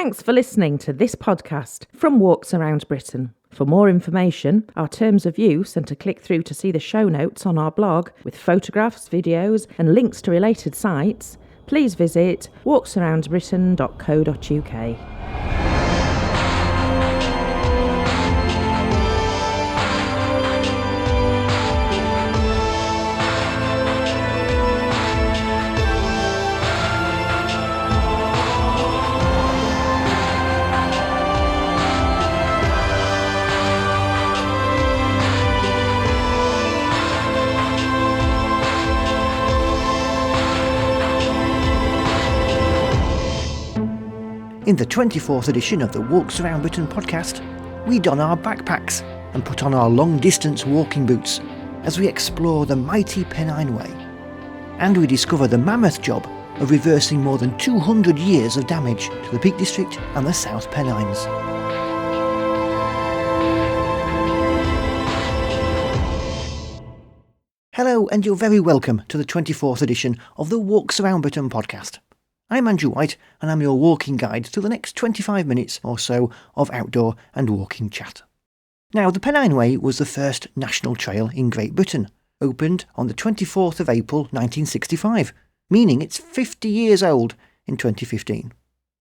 Thanks for listening to this podcast from Walks Around Britain. For more information, our terms of use, and to click through to see the show notes on our blog with photographs, videos and links to related sites, please visit walksaroundbritain.co.uk. In the 24th edition of the Walks Around Britain podcast, we don our backpacks and put on our long-distance walking boots as we explore the mighty Pennine Way. And we discover the mammoth job of reversing more than 200 years of damage to the Peak District and the South Pennines. Hello, and you're very welcome to the 24th edition of the Walks Around Britain podcast. I'm Andrew White, and I'm your walking guide through the next 25 minutes or so of outdoor and walking chat. Now, the Pennine Way was the first national trail in Great Britain, opened on the 24th of April 1965, meaning it's 50 years old in 2015.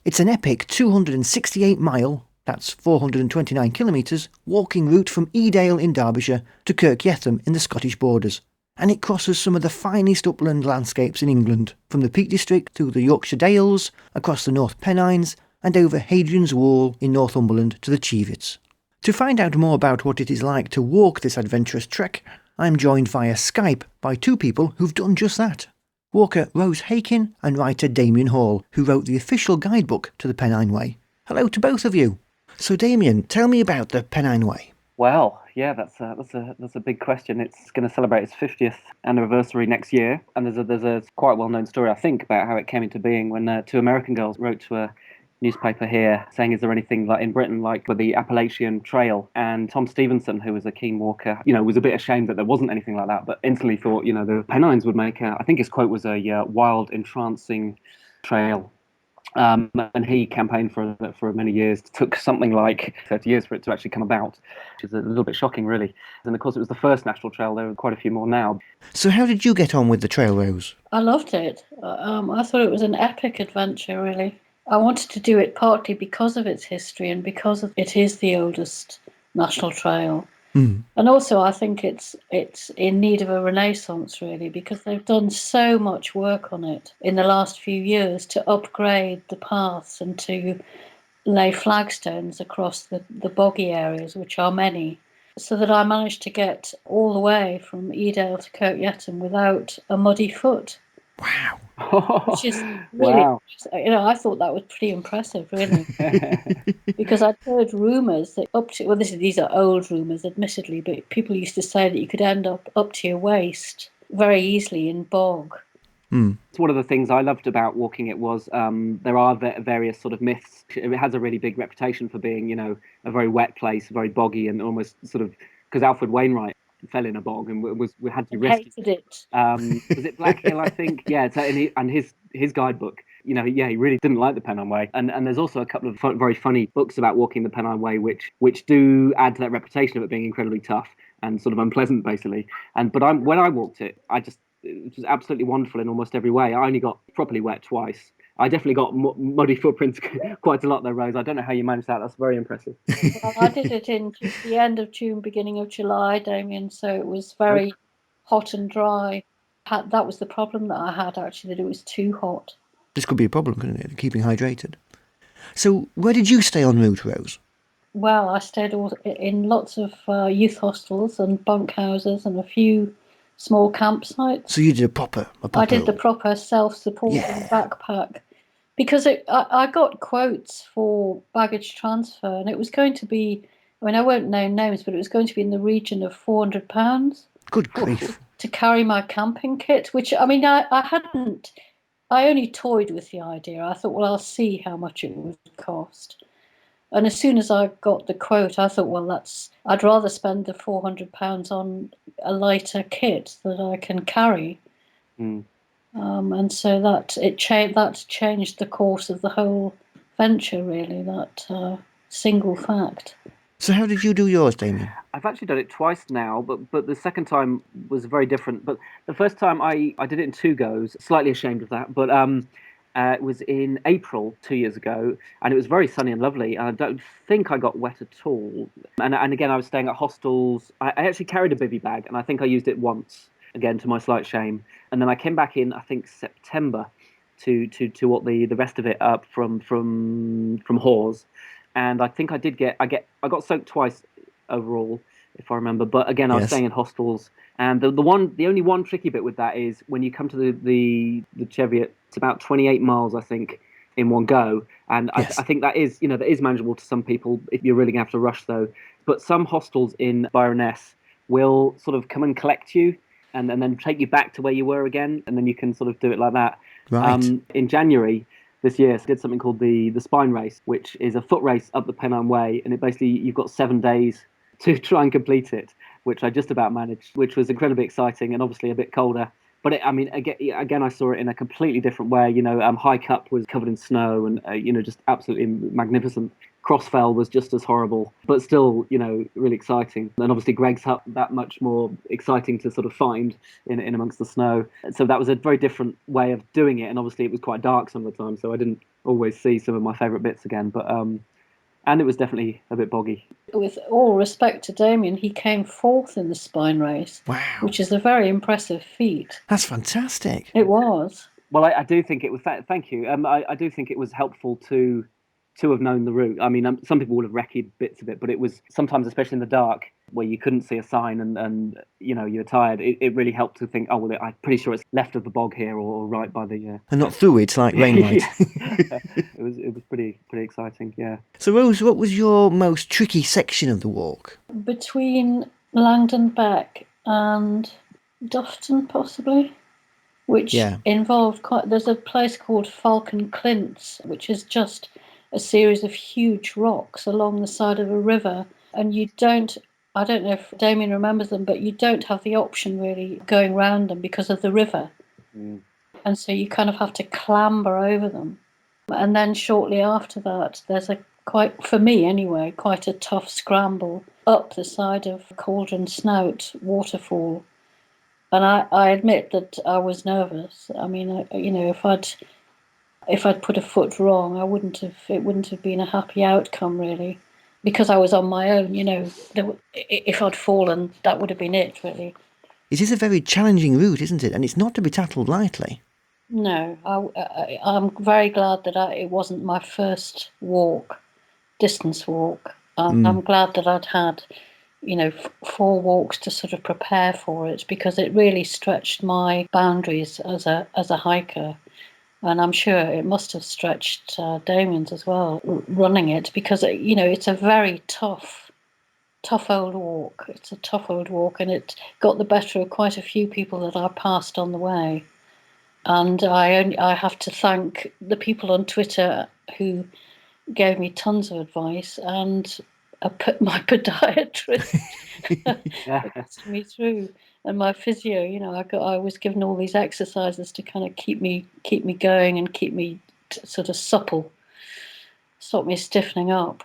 It's an epic 268-mile, that's 429 kilometres, walking route from Edale in Derbyshire to Kirkyetham in the Scottish borders. And it crosses some of the finest upland landscapes in England, from the Peak District through the Yorkshire Dales, across the North Pennines, and over Hadrian's Wall in Northumberland to the Cheviots. To find out more about what it is like to walk this adventurous trek, I'm joined via Skype by two people who've done just that. Walker Rose Hakin and writer Damian Hall, who wrote the official guidebook to the Pennine Way. Hello to both of you. So Damian, tell me about the Pennine Way. Well, yeah, that's a big question. It's going to celebrate its 50th anniversary next year, and there's a quite well-known story, I think, about how it came into being when two American girls wrote to a newspaper here saying, is there anything like in Britain like with the Appalachian Trail? And Tom Stevenson, who was a keen walker, was a bit ashamed that there wasn't anything like that, but instantly thought, the Pennines would make I think his quote was a wild, entrancing trail. And he campaigned for many years. It took something like 30 years for it to actually come about, which is a little bit shocking, really. And of course, it was the first national trail. There are quite a few more now. So how did you get on with the trail, Rose? I loved it. I thought it was an epic adventure, really. I wanted to do it partly because of its history and because it is the oldest national trail. And also, I think it's in need of a renaissance, really, because they've done so much work on it in the last few years to upgrade the paths and to lay flagstones across the boggy areas, which are many, so that I managed to get all the way from Edale to Kirkyetham without a muddy foot. Wow. Which is really, wow. I thought that was pretty impressive, really. Because I'd heard rumours that these are old rumours, admittedly, but people used to say that you could end up to your waist very easily in bog. It's one of the things I loved about walking it was there are various sort of myths. It has a really big reputation for being, a very wet place, very boggy, and almost sort of, because Alfred Wainwright fell in a bog and we had to rescue. Hated it. Was it Black Hill, I think? Yeah. So his guidebook, he really didn't like the Pennine Way. And there's also a couple of very funny books about walking the Pennine Way, which do add to that reputation of it being incredibly tough and sort of unpleasant, basically. But when I walked it, it was absolutely wonderful in almost every way. I only got properly wet twice. I definitely got muddy footprints quite a lot though, Rose. I don't know how you managed that. That's very impressive. Well, I did it in the end of June, beginning of July, Damian, so it was very hot and dry. That was the problem that I had, actually, that it was too hot. This could be a problem, couldn't it? Keeping hydrated. So where did you stay en route, Rose? Well, I stayed in lots of youth hostels and bunkhouses and a few small campsites. So you did a proper I did the proper self-supporting backpack. Because I got quotes for baggage transfer, and it was going to be, I won't name names, but it was going to be in the region of £400. Good grief. To carry my camping kit, which, I only toyed with the idea. I thought, well, I'll see how much it would cost. And as soon as I got the quote, I thought, well, I'd rather spend the £400 on a lighter kit that I can carry. And so that changed the course of the whole venture, really, that single fact. So how did you do yours, Damien? I've actually done it twice now, but the second time was very different. But the first time I did it in two goes. Slightly ashamed of that, but it was in April 2 years ago, and it was very sunny and lovely. And I don't think I got wet at all. And again, I was staying at hostels. I actually carried a bivvy bag, and I think I used it once. Again, to my slight shame. And then I came back in, I think, September to what the rest of it up from Hawes. And I think I got soaked twice overall, if I remember. But again, I was staying in hostels, and the only one tricky bit with that is when you come to the Cheviot, it's about 28 miles, I think, in one go, and I think that is manageable to some people if you're really gonna have to rush though. But some hostels in Byroness will sort of come and collect you, and then take you back to where you were again, and then you can sort of do it like that. Right. In January this year, I did something called the Spine Race, which is a foot race up the Pennine Way, and it basically you've got 7 days to try and complete it, which I just about managed, which was incredibly exciting and obviously a bit colder. But again, I saw it in a completely different way. High Cup was covered in snow and just absolutely magnificent. Crossfell was just as horrible, but still, really exciting. And obviously Greg's Hut, that much more exciting to sort of find in amongst the snow. So that was a very different way of doing it. And obviously it was quite dark some of the time, so I didn't always see some of my favourite bits again. But and it was definitely a bit boggy. With all respect to Damian, he came fourth in the Spine Race. Wow. Which is a very impressive feat. That's fantastic. It was. Well, I do think it was. Thank you. I do think it was helpful to have known the route. I mean, some people would have recce'd bits of it, but it was sometimes, especially in the dark, where you couldn't see a sign and you're tired. It really helped to think, oh well, I'm pretty sure it's left of the bog here or right by the. And not through it like Rainlight. It was pretty exciting. Yeah. So Rose, what was your most tricky section of the walk? Between Langdon Beck and Dufton, possibly, which involved there's a place called Falcon Clints, which is just a series of huge rocks along the side of a river, and I don't know if Damien remembers them, but you don't have the option really going round them because of the river. And so you kind of have to clamber over them. And then shortly after that, there's for me anyway, quite a tough scramble up the side of Cauldron Snout waterfall. And I admit that I was nervous. I mean, if I'd put a foot wrong, it wouldn't have been a happy outcome really, because I was on my own. If I'd fallen, that would have been it really. It is a very challenging route, isn't it? And it's not to be tackled lightly. No, I'm very glad that it wasn't my first distance walk. I'm glad that I'd had 4 walks to sort of prepare for it, because it really stretched my boundaries as a hiker. And I'm sure it must have stretched Damian's as well, running it, because it's a very tough old walk. It's a tough old walk, and it got the better of quite a few people that I passed on the way. And I have to thank the people on Twitter who gave me tons of advice, and my podiatrist put me through, and my physio. I was given all these exercises to kind of keep me going and keep me sort of supple, stop me stiffening up,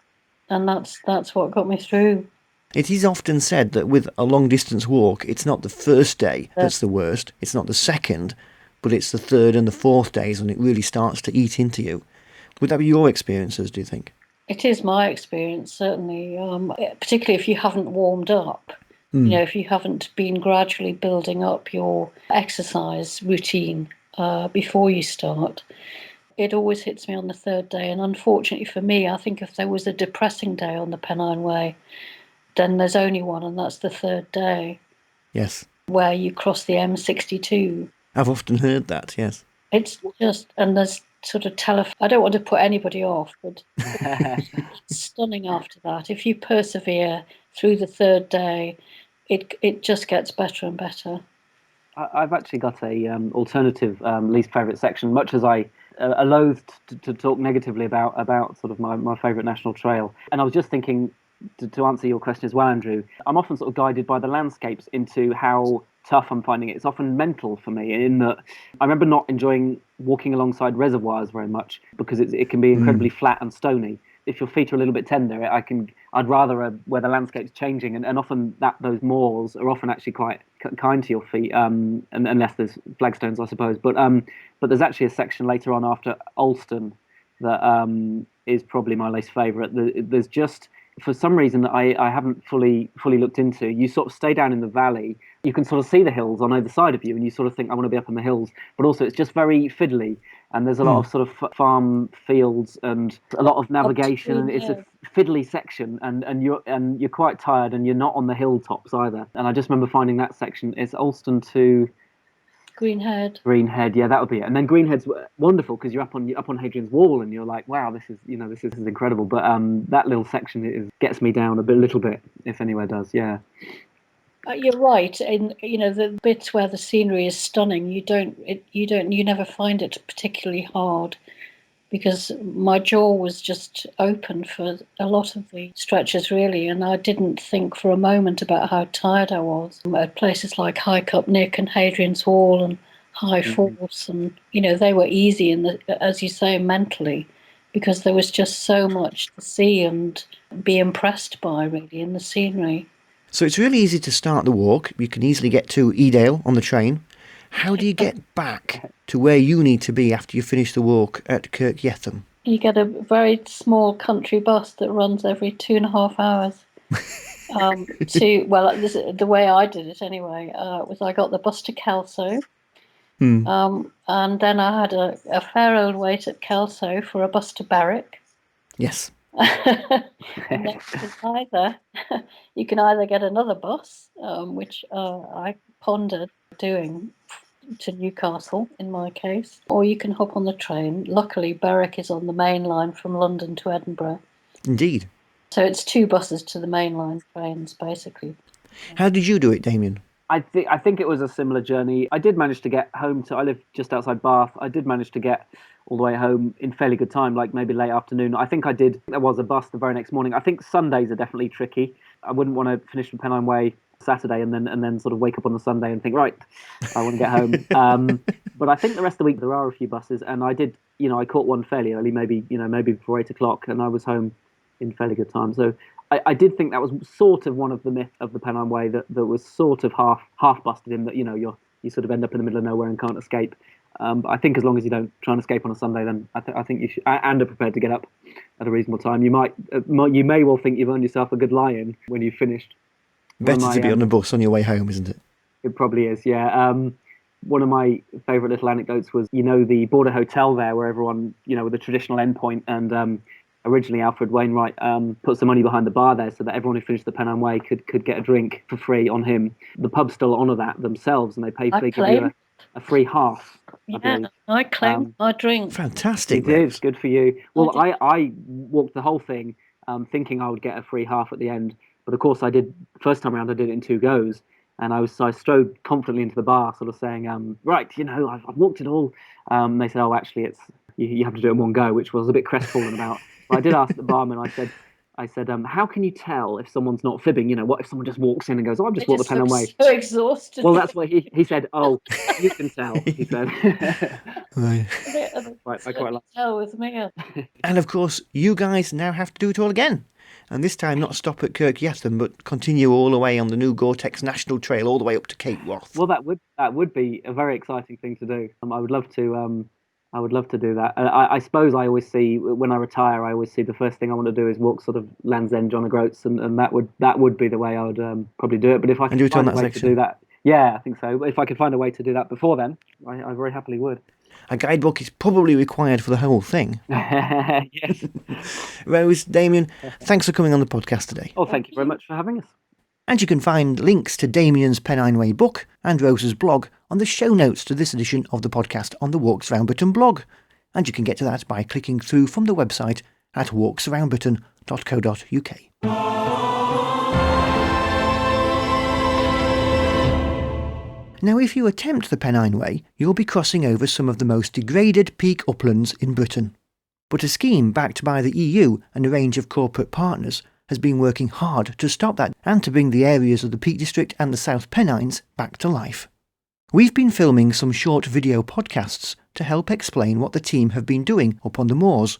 and that's what got me through. It is often said that with a long distance walk, it's not the first day that's the worst, it's not the second, but it's the third and the fourth days when it really starts to eat into you. Would that be your experiences, do you think? It is my experience, certainly, particularly if you haven't warmed up. If you haven't been gradually building up your exercise routine before you start. It always hits me on the third day. And unfortunately for me, I think if there was a depressing day on the Pennine Way, then there's only one, and that's the third day. Yes. Where you cross the M62. I've often heard that, yes. It's just, and there's sort of I don't want to put anybody off, but it's stunning after that. If you persevere through the third day, it just gets better and better. I've actually got a alternative least favourite section, much as I loathed to talk negatively about sort of my favourite national trail. And I was just thinking, to answer your question as well, Andrew, I'm often sort of guided by the landscapes into how tough I'm finding it. It's often mental for me, in that I remember not enjoying walking alongside reservoirs very much because it can be incredibly flat and stony. If your feet are a little bit tender, I'd rather where the landscape's changing, and often those moors are often actually quite kind to your feet, and unless there's flagstones, I suppose. But there's actually a section later on after Alston that is probably my least favourite. There's just, for some reason that I haven't fully looked into, you sort of stay down in the valley. You can sort of see the hills on either side of you, and you sort of think, I want to be up in the hills. But also, it's just very fiddly, and there's a lot of sort of farm fields and a lot of navigation. And it's a fiddly section, and you're quite tired, and you're not on the hilltops either. And I just remember finding that section. It's Alston to Greenhead. Yeah, that would be it. And then Greenhead's wonderful because you're up on Hadrian's Wall, and you're like, wow, this is incredible. But that little section gets me down a little bit, if anywhere does. Yeah. You're right. In the bits where the scenery is stunning, you never find it particularly hard, because my jaw was just open for a lot of the stretches, really, and I didn't think for a moment about how tired I was. At places like High Cup Nick and Hadrian's Wall and High Force, and they were easy, as you say, mentally, because there was just so much to see and be impressed by, really, in the scenery. So it's really easy to start the walk. You can easily get to Edale on the train. How do you get back to where you need to be after you finish the walk at Kirk Yetham? You get a very small country bus that runs every 2.5 hours. The way I did it anyway was I got the bus to Kelso, and then I had a fair old wait at Kelso for a bus to Berwick. Yes. And then you can either get another bus, which I pondered doing, to Newcastle in my case, or you can hop on the train. Luckily, Berwick is on the main line from London to Edinburgh. Indeed. So it's 2 buses to the mainline trains, basically. How did you do it, Damian? I think it was a similar journey. I did manage to get home I live just outside Bath. I did manage to get all the way home in fairly good time, like maybe late afternoon. I think I did. There was a bus the very next morning. I think Sundays are definitely tricky. I wouldn't want to finish from Pennine Way Saturday and then sort of wake up on the Sunday and think, right, I want to get home. But I think the rest of the week there are a few buses, and I did, I caught one fairly early, maybe before 8 o'clock, and I was home in fairly good time. So I did think that was sort of one of the myths of the Pennine Way that was sort of half busted in, that you sort of end up in the middle of nowhere and can't escape. But I think as long as you don't try and escape on a Sunday, then I think you should, and are prepared to get up at a reasonable time. You may well think you've earned yourself a good lie-in when you've finished. Better to be on a bus on your way home, isn't it? It probably is, yeah. One of my favourite little anecdotes was, the Border Hotel there, where everyone, with the traditional endpoint, and originally Alfred Wainwright put some money behind the bar there so that everyone who finished the Pennine Way could get a drink for free on him. The pubs still honour that themselves, and they give you a free half. I claim my drink. Fantastic. It is good for you. Well, I walked the whole thing thinking I would get a free half at the end, but of course I did. First time around, I did it in 2 goes, and I strode confidently into the bar, sort of saying, "Right, I've walked it all." They said, "Oh, actually, it's you have to do it in 1 go," which was a bit crestfallen about. But I did ask the barman. I said, how can you tell if someone's not fibbing? What if someone just walks in and goes, "Oh, I've just walked the Pennine Way." So exhausted. Well, that's what he said. "Oh, you can tell," he said. Right. I quite like. Tell with me. And of course, you guys now have to do it all again. And this time not stop at Kirk Yetham, but continue all the way on the new Gore-Tex National Trail all the way up to Cape Wrath. Well, that would be a very exciting thing to do. I would love to. I would love to do that. I suppose I always see, when I retire, the first thing I want to do is walk sort of Land's End, John O'Groats, and that would be the way I would probably do it. But if I could find a way to do that, yeah, I think so. But if I could find a way to do that before then, I very happily would. A guidebook is probably required for the whole thing. Yes. Rose, Damian, thanks for coming on the podcast today. Oh, thank you very much for having us. And you can find links to Damian's Pennine Way book and Rose's blog on the show notes to this edition of the podcast on the Walks Around Britain blog. And you can get to that by clicking through from the website at walksaroundbritain.co.uk. Now, if you attempt the Pennine Way, you'll be crossing over some of the most degraded peak uplands in Britain. But a scheme backed by the EU and a range of corporate partners has been working hard to stop that and to bring the areas of the Peak District and the South Pennines back to life. We've been filming some short video podcasts to help explain what the team have been doing up on the moors.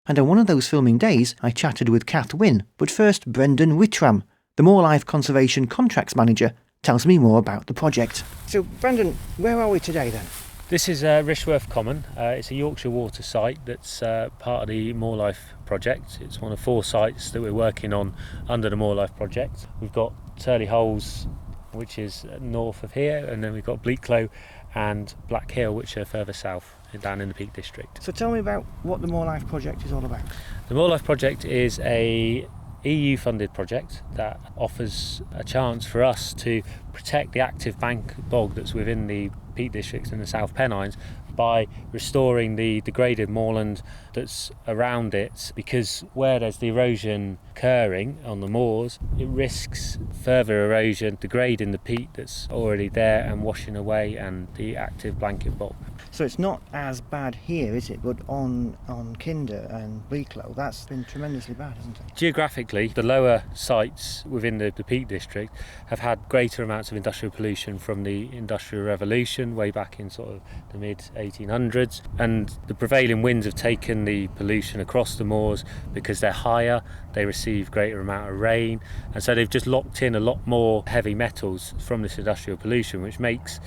And on one of those filming days, I chatted with Kath Wynne, but first Brendan Whitram, the Moor Life Conservation Contracts Manager, tells me more about the project. So Brendan, where are we today then? This is Rishworth Common. It's a Yorkshire water site that's part of the Moor Life project. It's one of 4 sites that we're working on under the Moor Life project. We've got Turley Holes, which is north of here, and then we've got Bleaklow and Black Hill, which are further south down in the Peak District. So tell me about what the Moor Life project is all about. The Moor Life project is a EU funded project that offers a chance for us to protect the active bank bog that's within the Peak Districts and the South Pennines by restoring the degraded moorland that's around it, because where there's the erosion occurring on the moors, it risks further erosion, degrading the peat that's already there and washing away and the active blanket bog. So it's not as bad here, is it? But on Kinder and Bleaklow, that's been tremendously bad, hasn't it? Geographically, the lower sites within the Peak District have had greater amounts of industrial pollution from the Industrial Revolution way back in sort of the mid-1800s, and the prevailing winds have taken the pollution across the moors because they're higher, they receive greater amount of rain, and so they've just locked in a lot more heavy metals from this industrial pollution, which makes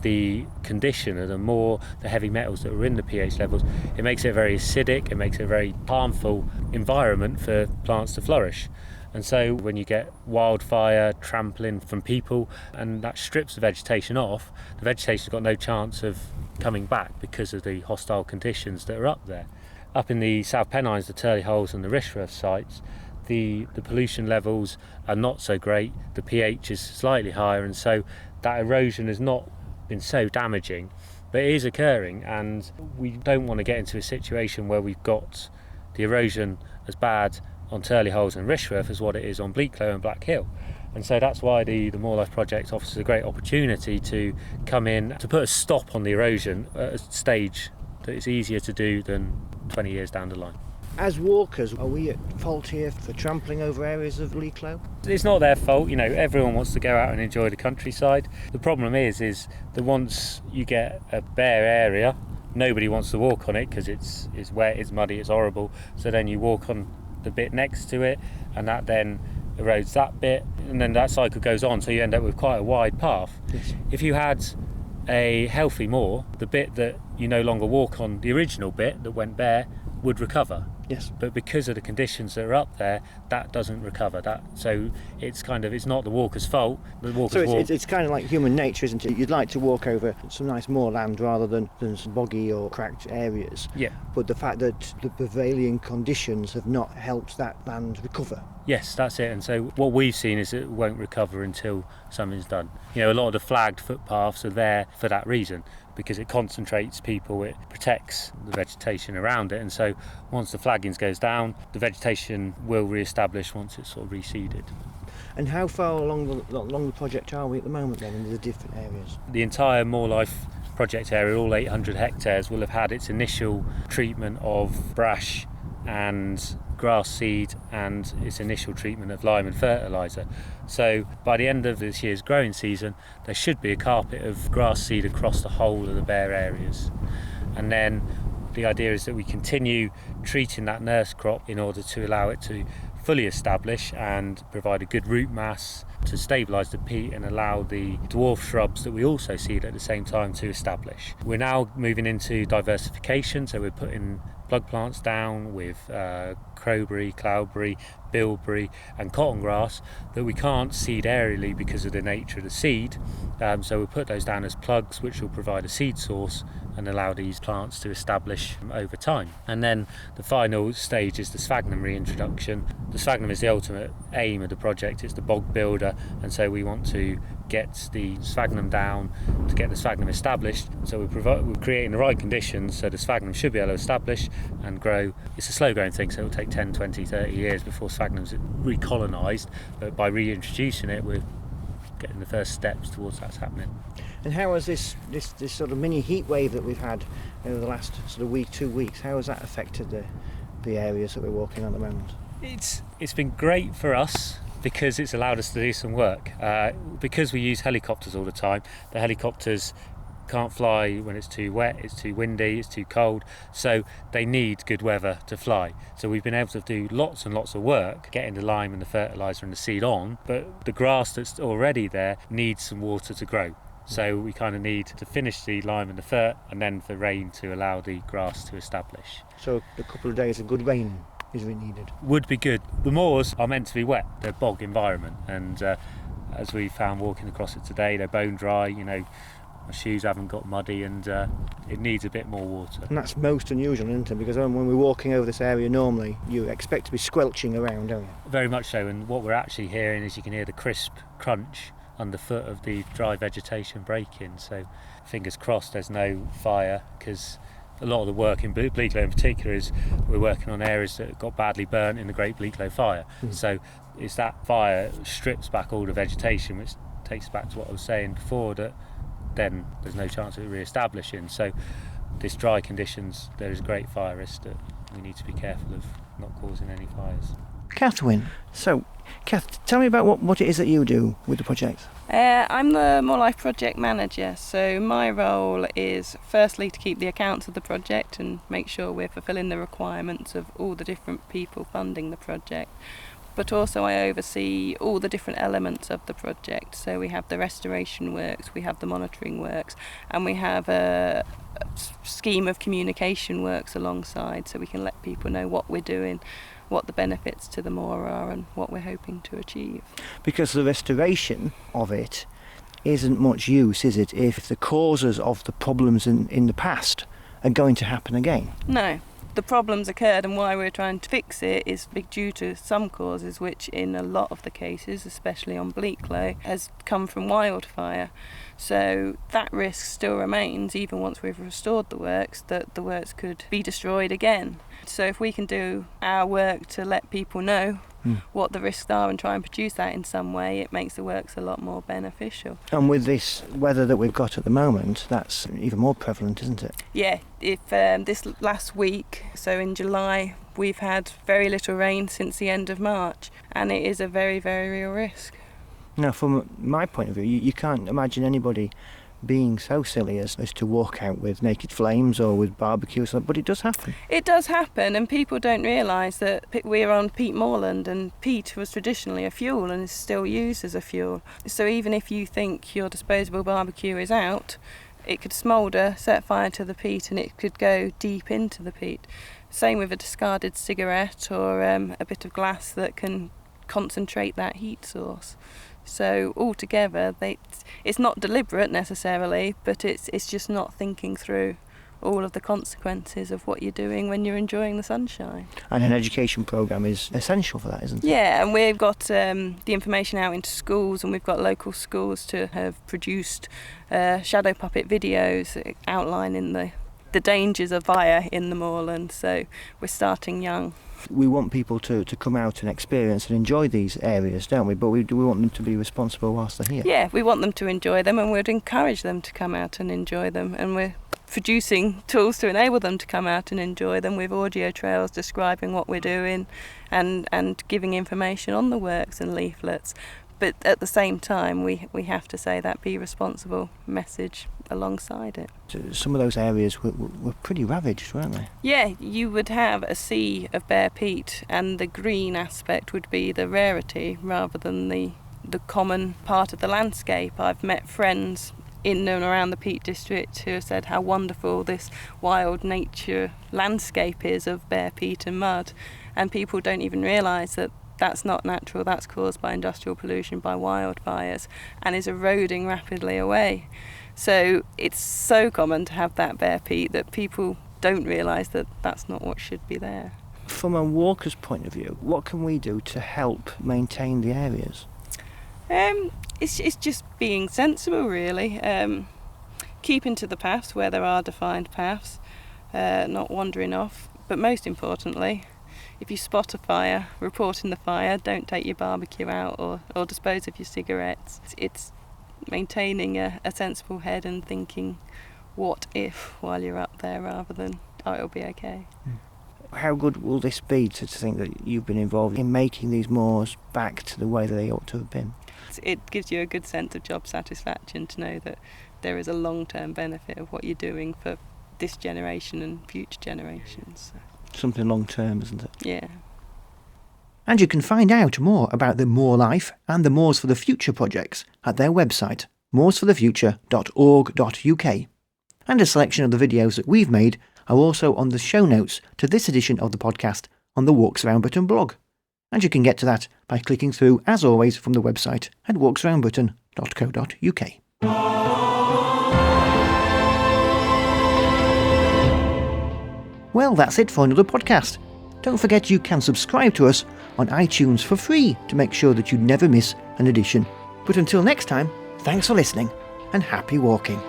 the condition of the heavy metals that are in the pH levels, it makes it very acidic, it makes it a very harmful environment for plants to flourish. And so when you get wildfire, trampling from people, and that strips the vegetation off, the vegetation's got no chance of coming back because of the hostile conditions that are up there. Up in the South Pennines, the Turley Holes and the Rishworth sites, the pollution levels are not so great, the pH is slightly higher, and so that erosion has not been so damaging, but it is occurring, and we don't want to get into a situation where we've got the erosion as bad on Turley Holes and Rishworth as what it is on Bleaklow and Black Hill. And so that's why the Moor Life project offers a great opportunity to come in to put a stop on the erosion at a stage that is easier to do than 20 years down the line. As walkers, are we at fault here for trampling over areas of Bleaklow? It's not their fault, everyone wants to go out and enjoy the countryside. The problem is that once you get a bare area, nobody wants to walk on it because it's wet, it's muddy, it's horrible. So then you walk on the bit next to it, and that then erodes that bit, and then that cycle goes on, so you end up with quite a wide path. Yes. If you had a healthy moor, the bit that you no longer walk on, the original bit that went bare, would recover. Yes. But because of the conditions that are up there, that doesn't recover. So it's not the walker's fault. The walker's it's kind of like human nature, isn't it? You'd like to walk over some nice moorland rather than some boggy or cracked areas. Yeah. But the fact that the prevailing conditions have not helped that land recover. Yes, that's it. And so what we've seen is it won't recover until something's done. A lot of the flagged footpaths are there for that reason, because it concentrates people, it protects the vegetation around it, and so once the flaggings goes down, the vegetation will re-establish once it's sort of reseeded. And how far along the project are we at the moment then in the different areas? The entire Moor Life project area, all 800 hectares, will have had its initial treatment of brash and grass seed and its initial treatment of lime and fertiliser. So by the end of this year's growing season, there should be a carpet of grass seed across the whole of the bare areas. And then the idea is that we continue treating that nurse crop in order to allow it to fully establish and provide a good root mass to stabilise the peat and allow the dwarf shrubs that we also seed at the same time to establish. We're now moving into diversification, so we're putting plug plants down with crowberry, cloudberry, bilberry and cotton grass that we can't seed aerially because of the nature of the seed. So we'll put those down as plugs, which will provide a seed source and allow these plants to establish over time. And then the final stage is the sphagnum reintroduction. The sphagnum is the ultimate aim of the project. It's the bog builder, and so we want to get the sphagnum down to get the sphagnum established. So we're creating the right conditions so the sphagnum should be able to establish and grow. It's a slow growing thing, so it'll take 10, 20, 30 years before sphagnum's recolonised, but by reintroducing it we're getting the first steps towards that's happening. And how has this sort of mini heat wave that we've had over the last sort of week, 2 weeks, how has that affected the areas that we're walking on at the moment? It's been great for us because it's allowed us to do some work. Because we use helicopters all the time, the helicopters can't fly when it's too wet, it's too windy, it's too cold, so they need good weather to fly. So we've been able to do lots and lots of work getting the lime and the fertiliser and the seed on, but the grass that's already there needs some water to grow. So we kind of need to finish the lime and the fert and then for rain to allow the grass to establish. So a couple of days of good rain is really needed. Would be good. The moors are meant to be wet, they're bog environment, and as we found walking across it today, they're bone dry, my shoes haven't got muddy, and it needs a bit more water. And that's most unusual, isn't it? Because when we're walking over this area normally, you expect to be squelching around, don't you? Very much so, and what we're actually hearing is you can hear the crisp crunch underfoot of the dry vegetation breaking, so fingers crossed there's no fire, because a lot of the work in Bleaklow in particular is we're working on areas that got badly burnt in the Great Bleaklow Fire. So it's that fire strips back all the vegetation, which takes us back to what I was saying before, that then there's no chance of it re-establishing. So this dry conditions, there is great fire risk that we need to be careful of not causing any fires. Catherine, so Kath, tell me about what it is that you do with the project. I'm the More Life project manager, so my role is firstly to keep the accounts of the project and make sure we're fulfilling the requirements of all the different people funding the project. But also I oversee all the different elements of the project. So we have the restoration works, we have the monitoring works, and we have a scheme of communication works alongside, so we can let people know what we're doing, what the benefits to the moor are, and what we're hoping to achieve. Because the restoration of it isn't much use, is it, if the causes of the problems in the past are going to happen again? No. The problems occurred, and why we're trying to fix it is due to some causes, which in a lot of the cases, especially on Bleaklow, has come from wildfire. So that risk still remains, even once we've restored the works, that the works could be destroyed again. So if we can do our work to let people know what the risks are and try and produce that in some way, it makes the works a lot more beneficial. And with this weather that we've got at the moment, that's even more prevalent, isn't it? Yeah, if this last week, so in July, we've had very little rain since the end of March, and it is a very, very real risk. Now, from my point of view, you can't imagine anybody being so silly as to walk out with naked flames or with barbecues, but it does happen. It does happen, and people don't realise that we're on peat moorland, and peat was traditionally a fuel and is still used as a fuel. So even if you think your disposable barbecue is out, it could smoulder, set fire to the peat, and it could go deep into the peat. Same with a discarded cigarette or a bit of glass that can concentrate that heat source. So altogether, it's not deliberate necessarily, but it's just not thinking through all of the consequences of what you're doing when you're enjoying the sunshine. And an education programme is essential for that, isn't it? Yeah, and we've got the information out into schools, and we've got local schools to have produced shadow puppet videos outlining the dangers of fire in the moorland. So we're starting young. We want people to come out and experience and enjoy these areas, don't we? But we want them to be responsible whilst they're here. Yeah, we want them to enjoy them, and we'd encourage them to come out and enjoy them. And we're producing tools to enable them to come out and enjoy them, with audio trails describing what we're doing and giving information on the works and leaflets. But at the same time, we have to say that be responsible message alongside it. Some of those areas were pretty ravaged, weren't they? Yeah, you would have a sea of bare peat, and the green aspect would be the rarity rather than the common part of the landscape. I've met friends in and around the Peak District who have said how wonderful this wild nature landscape is of bare peat and mud, and people don't even realise that that's not natural, that's caused by industrial pollution, by wildfires, and is eroding rapidly away. So it's so common to have that bare peat that people don't realise that that's not what should be there. From a walker's point of view, what can we do to help maintain the areas? It's just being sensible, really. Keeping to the paths where there are defined paths, not wandering off, but most importantly, if you spot a fire, reporting the fire, don't take your barbecue out or dispose of your cigarettes. It's maintaining a sensible head and thinking what if while you're up there rather than, oh, it'll be okay. How good will this be to think that you've been involved in making these moors back to the way that they ought to have been? It gives you a good sense of job satisfaction to know that there is a long-term benefit of what you're doing for this generation and future generations. Something long-term, isn't it? Yeah. And you can find out more about the Moor Life and the Moors for the Future projects at their website, moorsforthefuture.org.uk. And a selection of the videos that we've made are also on the show notes to this edition of the podcast on the Walks Around Britain blog. And you can get to that by clicking through, as always, from the website at walksaroundbritain.co.uk. Well, that's it for another podcast. Don't forget you can subscribe to us on iTunes for free to make sure that you never miss an edition. But until next time, thanks for listening and happy walking.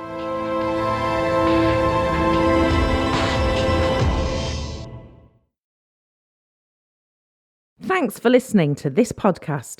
Thanks for listening to this podcast